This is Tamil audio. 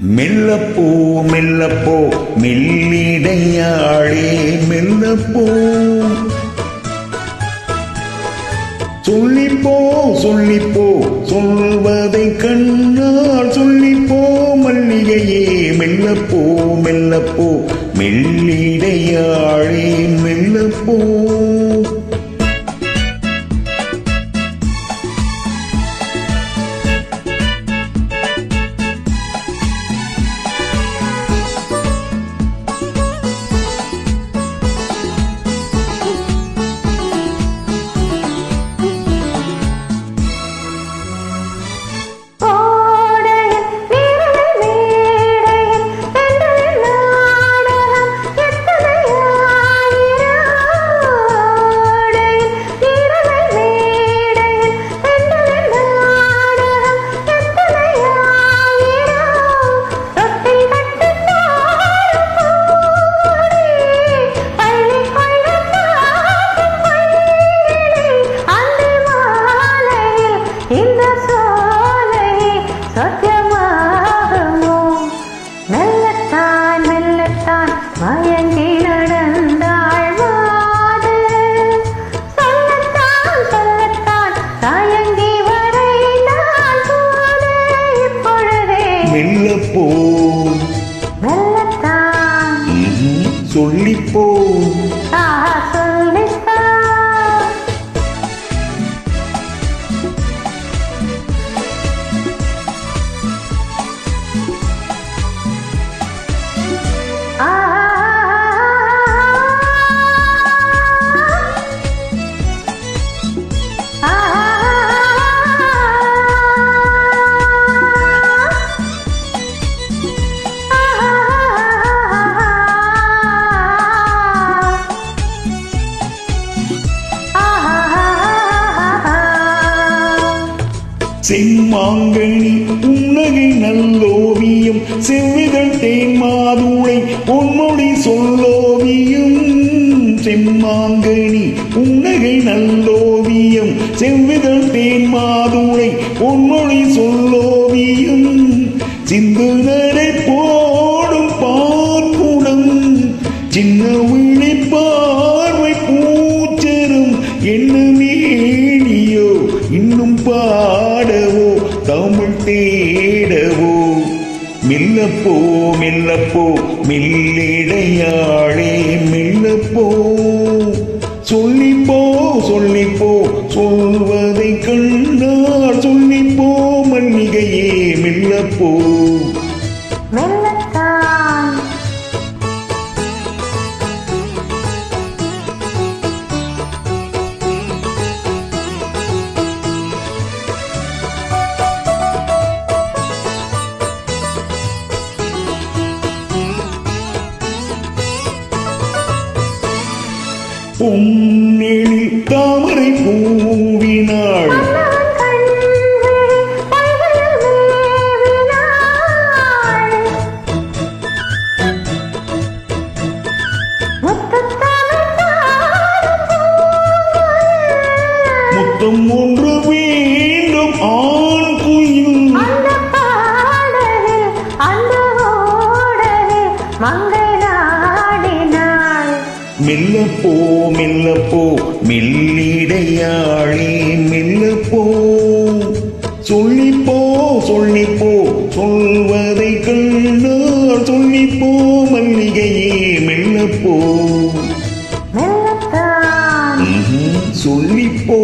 மெல்லப்போ மெல்லப்போ மெல்லிடையாளே மெல்லப்போ சொல்லிப்போ சொல்லிப்போ சொல்வதை கண்ணால் சொல்லிப்போ மல்லிகையே மெல்லப்போ மெல்லப்போ மெல்லிடையாளே மெல்லப்போ மெல்லப்போ சொல்லிப்போ செம்மாங்கனி உன்னகை நல்லோவியம் செவ்விதழ் தேன் மாதுளை பொன்மொழி சொல்லோவியம் செம்மாங்கனி உன்னகை நல்லோவியம் செவ்விதழ் தேன் மாதுளை பொன்மொழி சொல்லோவியம் சிந்து நடை போடும் பார்க்குடம் சின்ன விழி பார்வை பூச்சரும் என்ன மேனியோ இன்னும் பாடவோ தமிழ் தேடவோ மெல்லப்போ மெல்லப்போ மெல்லிடையாளே மெல்லப்போ சொல்லிப்போ சொல்லிப்போ சொல்வதை கண்டால் சொல்லிப்போ மல்லிகையே மெல்லப்போ பொன்னெழில் தாமரை பூவினாள் முத்தம் ஒன்று வேண்டும் ஆண் குயில் மெல்லப்போ மெல்லப்போ மெல்லிடையாளே மெல்லப்போ சொல்லிப்போ சொல்லிப்போ சொல்வதை கண்டால் சொல்லிப்போ மல்லிகையே மெல்லப்போ சொல்லிப்போ